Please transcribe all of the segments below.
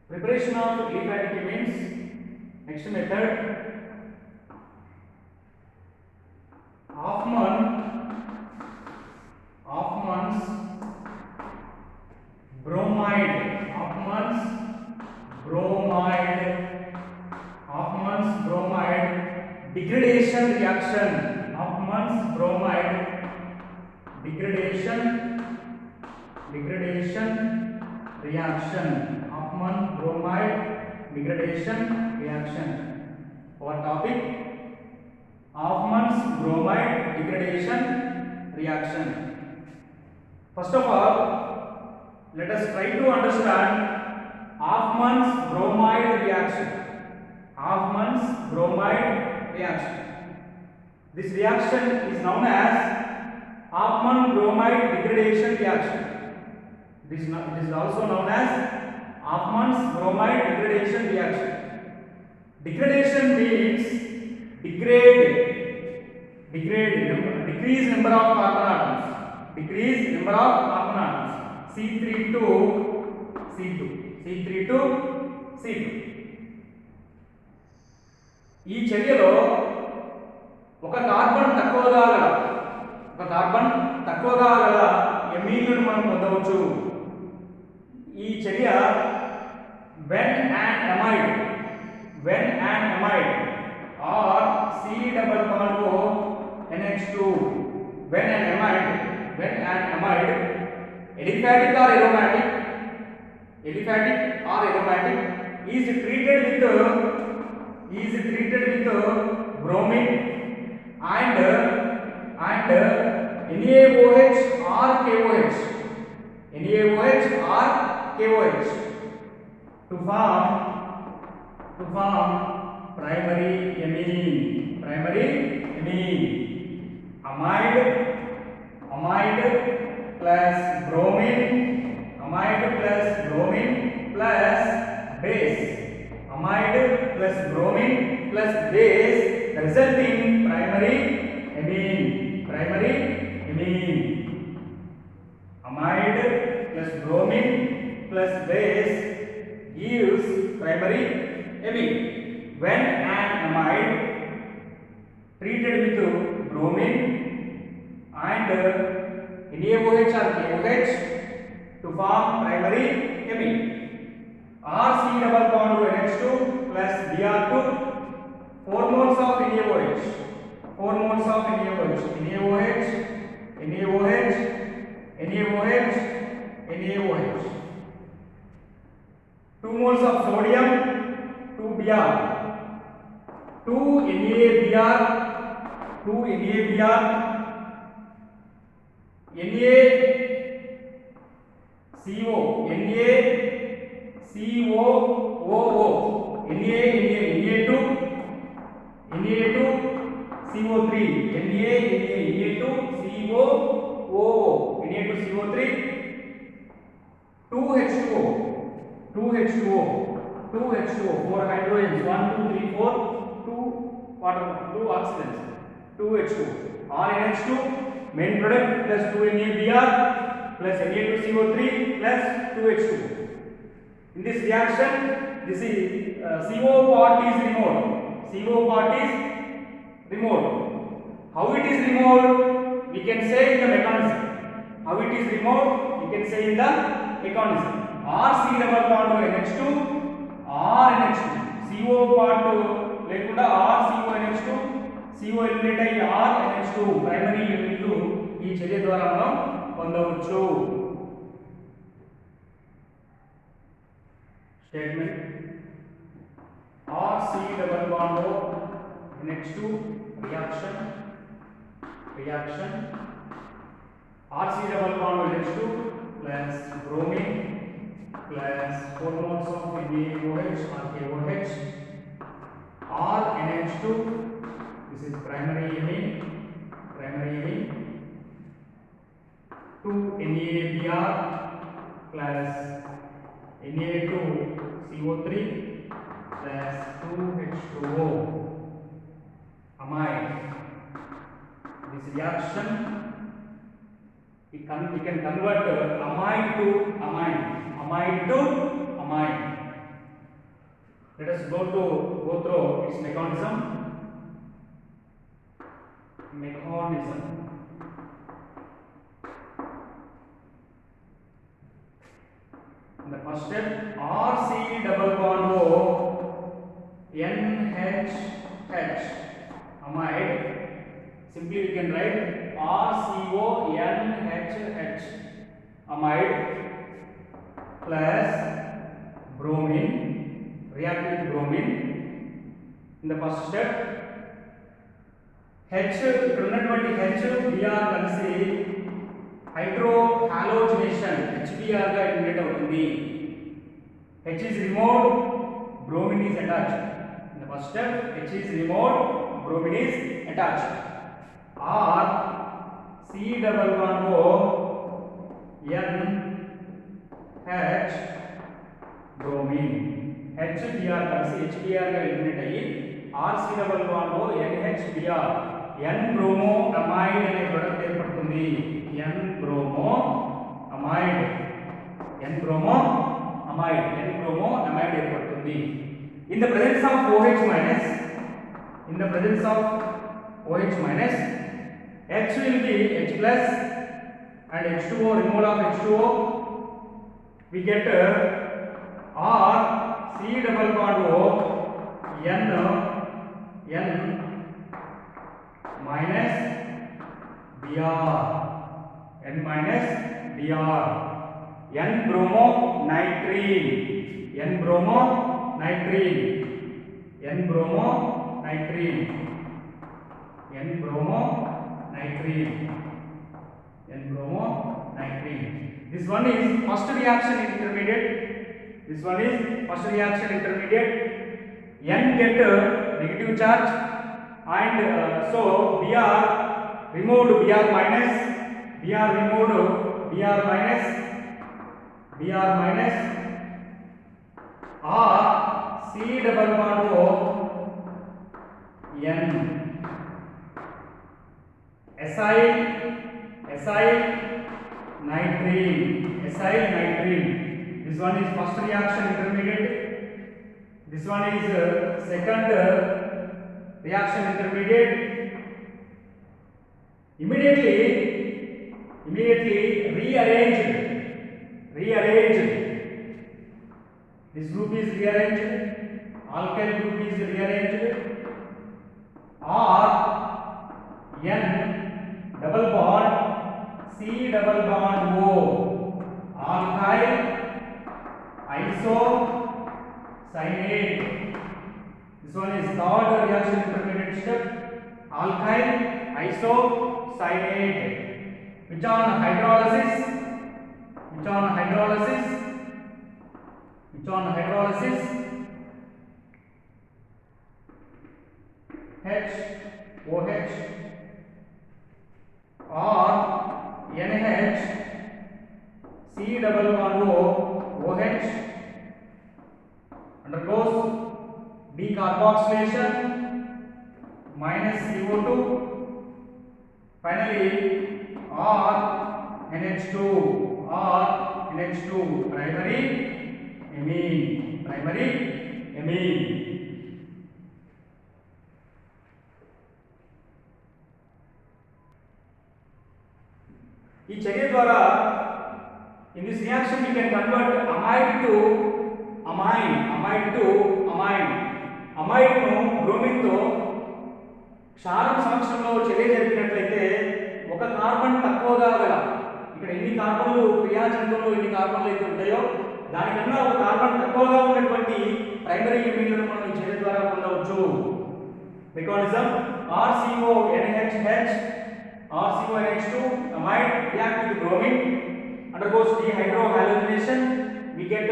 Preparation of aliphatic amines. Next method, Hoffman's bromide, Hoffman's bromide degradation reaction, Hoffman's bromide degradation reaction, Hoffman bromide degradation reaction. Our topic, Hoffman's bromide degradation reaction. First of all, let us try to understand Hoffman's bromide reaction. Hoffman's bromide reaction. This reaction is known as Hoffman bromide degradation reaction. It is also known as Hoffman's bromide degradation reaction. Degradation means decrease number of carbon atoms. Decrease number of carbon atoms. C3 to C2. C3 to C2. ఈ చర్యలో ఒక carbon తక్కువగా గల ఎమీన్లను మనం పొందవచ్చు. ఈ చర్య when an amide or C double bond O NH2, when an amide aliphatic or aromatic is treated with bromine and NaOH or KOH to form primary amine. Amide plus bromine plus base. Amide plus bromine plus base resulting primary amine. Amide plus bromine plus base gives primary amine. When an amide treated with bromine and NaOH or KOH to form primary amine. R C double bond to NH2 plus Br2, 4 moles of NaOH. 2 moles of sodium, 2 Br, 2 NaBr, Na2CO3, Na2CO3, 2H2O, 4 hydrogens, 1, 2, 3, 4, 2 water, 2 oxygens, 2H2, RNH2, main product plus 2NaBr plus Na2CO3 plus 2H2. In this reaction, this is CO part is removed. How it is removed? We can say in the mechanism. RC double bond to NH2, RNH2, CO part lekunda RCONH2, CO eliminate అయ్యి RNH2 primary యూనిట్లు ఈ చర్య ద్వారా మనం పొందవచ్చు. Statement RC double bond to NH2 reaction RC double bond to NH2 plus bromine plus 4 moles of NaOH or KOH or NH2. This is primary amine. 2 NaBr plus Na2CO3 plus 2H2O amide. This reaction we can convert amide to amine. Let us go through its mechanism. In the first step, RC double bond O NH amide. Simply we can write RCO NH amide plus bromine, react with bromine. In the first step, H ఇక్కడ ఉన్నటువంటి H Br కలిసి hydro halogenation HBr గా eliminate అవుతుంది. H is removed, bromine is attached. In the first step, H is removed, bromine is attached. R C double bond O N H bromine. HBr కలిసి HBr గా eliminate అయ్యి RC double bond O NHBr N bromo amide అనే product ఏర్పడుతుంది. N bromo amide ఏర్పడుతుంది. In the presence of OH minus, H will be H plus and H2O, removal of H2O, we get R C double bond O N minus Br, N bromo nitrene, This one is first reaction intermediate. N get negative charge, and so Br removed, Br minus, R C double bond O N acyl nitrene. This one is first reaction intermediate. This one is second reaction intermediate. Immediately rearranged. This group is rearranged. Alkyl group is rearranged. R N double bond C double bond O alkyl isocyanate. This one is third reaction intermediate step. Alkyl isocyanate. Which on hydrolysis? OH or NH C double bond O OH undergoes decarboxylation minus CO2. Finally, R NH2 primary amine. ఈ చర్య ద్వారా in this reaction we can convert amide to amine. Amide ను bromine తో క్షారం సమక్షంలో చర్య జరిపినట్లయితే ఒక carbon తక్కువగా గల, ఇక్కడ ఎన్ని కార్బన్లు క్రియాజనకంలో ఎన్ని కార్బన్లు అయితే ఉంటాయో దానికన్నా ఒక కార్బన్ తక్కువగా ఉన్నటువంటి ప్రైమరీ ఎమిన్లను మనం ఈ చర్య ద్వారా పొందవచ్చు. Mechanism RCONH2 amide react with bromine, undergoes dehydrohalogenation, we get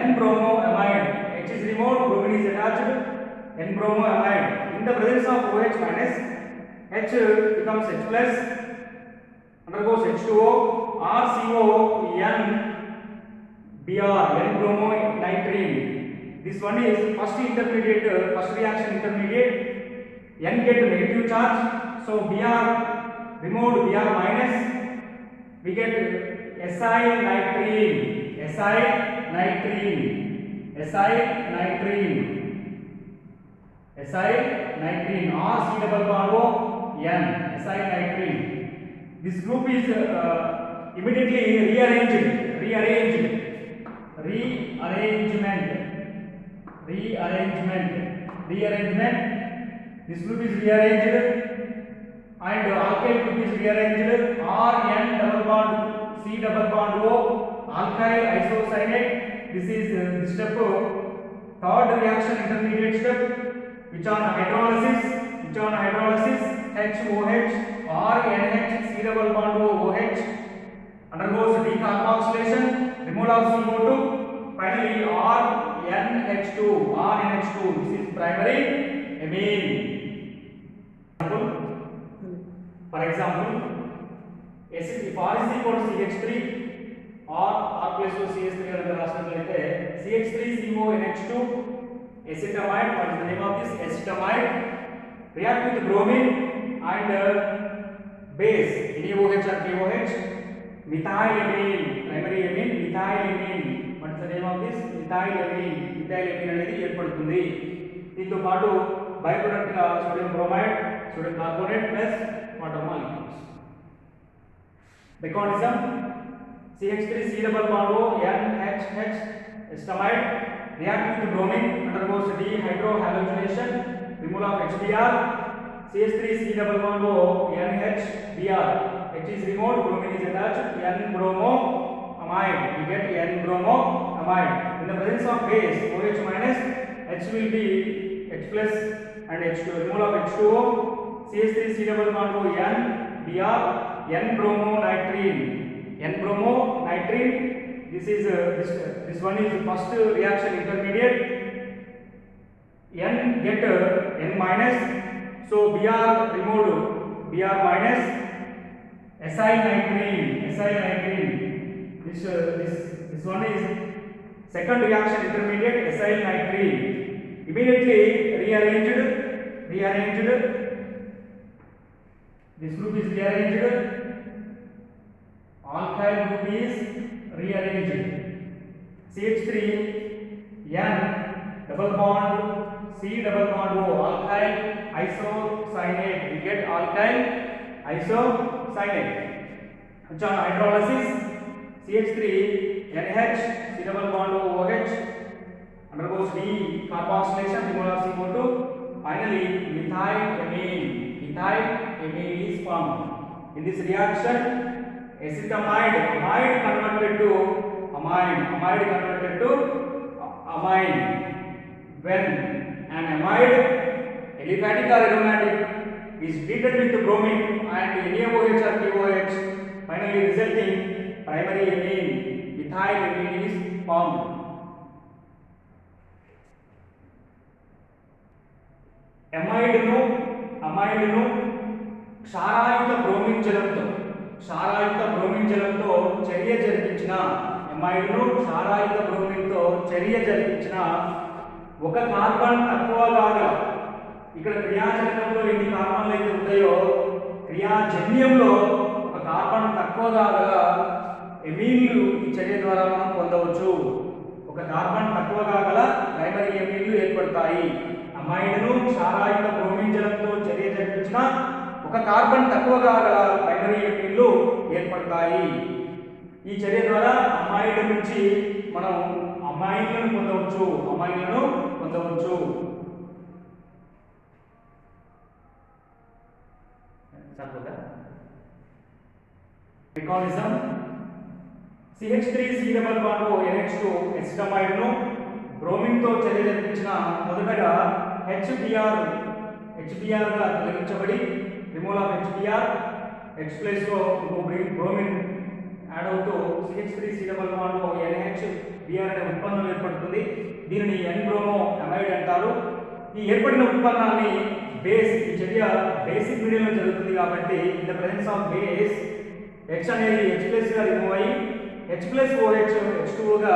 N bromo amide. H is removed, bromine is attached, N bromo amide. In the presence of OH minus, H becomes H plus, undergoes H2O, RCO N Br, N bromo nitrene. This one is first reaction intermediate. N get negative charge, so Br removed, Br minus, we get acyl nitrene. SI nitrene, SI nitrene, or C double bond O N, SI nitrene. This group is immediately rearrangement. This group is rearranged and alkyl group is rearranged. R N double bond C double bond O, alkyl isocyanate. This is the step, third reaction, intermediate step, which on hydrolysis HOH or NH C double bond OH undergoes decarboxylation, removal of CO2, finally RNH2. This is primary amine. For example, if R is equal to CH3 or R plus CH3 CH3CONH2 acetamide, what is the name of this? Acetamide, react with bromine and base NaOH or KOH, methylamine, primary amine, methylamine. What is the name of this? Methylamine అనేది ఏర్పడుతుంది. దీంతో పాటు by product గా sodium bromide, sodium carbonate plus water molecules. Mechanism CH3C double bond O NHH acetamide react with bromine, undergoes dehydrohalogenation, removal of HBr. CH3C double bond O NHBr, H is removed, bromine is attached, N-bromoamide, we get N-bromoamide. In the presence of base OH minus, H will be H plus and H2, removal of H2O. CH3C double bond O N-Br, N-bromonitrene. N-bromonitrene, this is this one is first reaction, intermediate. N get N minus, so Br removed, Br minus, SI nitrene. This one is second reaction, intermediate, SI nitrene. Immediately rearranged. This group is rearranged. Alkyl group is rearranged. CH3 N double bond C double bond O, alkyl isocyanate, we get alkyl isocyanate. Which on hydrolysis CH3 NH C double bond OH undergoes decarboxylation, removal of CO2, finally methylamine is formed. In this reaction, acetamide, amide converted to amine. When an amide, aliphatic or aromatic, is treated with bromine and NaOH or KOH, finally resulting primary amine, methylamine is formed. amide ను క్షారాయుత bromine జలంతో చర్య జరిపించిన ఒక carbon తక్కువగా గల, ఇక్కడ క్రియాజనకంలో ఎన్ని కార్బన్లు అయితే ఉంటాయో క్రియాజన్యంలో ఒక కార్బన్ తక్కువగా గల ఎమీన్లు ఈ చర్య ద్వారా మనం పొందవచ్చు. ఒక కార్బన్ తక్కువగా గల ప్రైమరీ ఎమీన్లు ఏర్పడతాయి. అమైడ్ను క్షారాయుత బ్రోమిన్ జలంతో చర్య జరిపించిన ఒక కార్బన్ తక్కువగా గల ప్రైమరీ ఎమీన్లు ఏర్పడతాయి. ఈ చర్య ద్వారా అమైడ్ నుంచి మనం అమైన్లను పొందవచ్చు. Mechanism CH3C double bond O NH2 acetamide ను బ్రోమిన్ తో చర్య జరిపించిన మొదటగా HBr గా తొలగించబడి, removal of HBr, H plus లో బ్రోమిన్ యాడ్ అవుతూ CH3C double bond O NHBr అనే ఉత్పన్నం ఏర్పడుతుంది. దీనిని N-bromoamide అంటారు. ఈ ఏర్పడిన ఉత్పన్నాన్ని బేస్, ఈ చర్య బేసిక్ మీడియంలో జరుగుతుంది కాబట్టి in the presence of base H అనేది H ప్లస్ గా రిమూవ్ అయ్యి H ప్లస్ OH H2O గా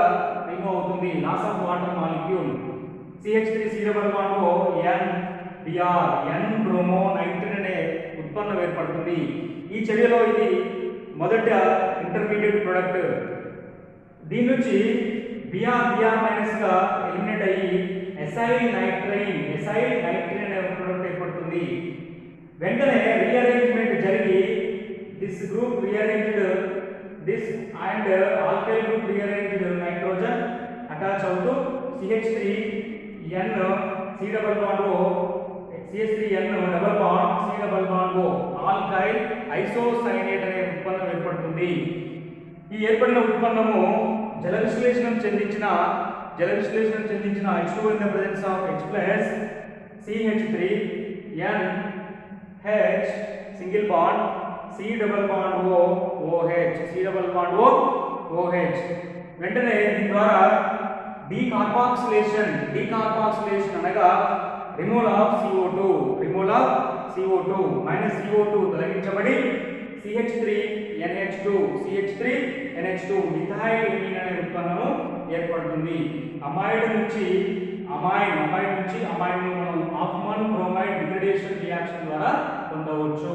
రిమూవ్ అవుతుంది. Loss of water molecule. CH3C double bond O NBr, N-bromonitrene అనే ఉత్పన్నం ఏర్పడుతుంది. ఈ చర్యలో ఇది మొదట ఇంటర్మీడియట్ ప్రొడక్ట్. దీని నుంచి Br బిఆర్ మైనస్ గా ఎలిమినేట్ అయ్యి ఎసైల్ నైట్రైన్ అనే ప్రోడక్ట్ ఏర్పడుతుంది. వెంటనే రీఅరేంజ్మెంట్ జరిగి this group rearranged this and alkyl group rearranged nitrogen attach అవుతూ CH3N C double bond O CH3N double bond C double bond O alkyl isocyanate అనే ఉత్పన్నం ఏర్పడుతుంది. ఈ ఏర్పడిన ఉత్పన్నము జల విశ్లేషణం చెందించిన H2 in the presence of H plus CH3N H single bond C double bond O OH వెంటనే దీని ద్వారా డీకార్బాక్సిలేషన్ అనగా removal of CO2 minus CO2 తొలగించబడి CH3NH2 methyl amine అనే ఉత్పన్నము ఏర్పడుతుంది. అమైడ్ నుంచి అమైడ్ మనం ఆఫ్మన్ బ్రోమైడ్ డిగ్రేడేషన్ రియాక్షన్ ద్వారా పొందవచ్చు.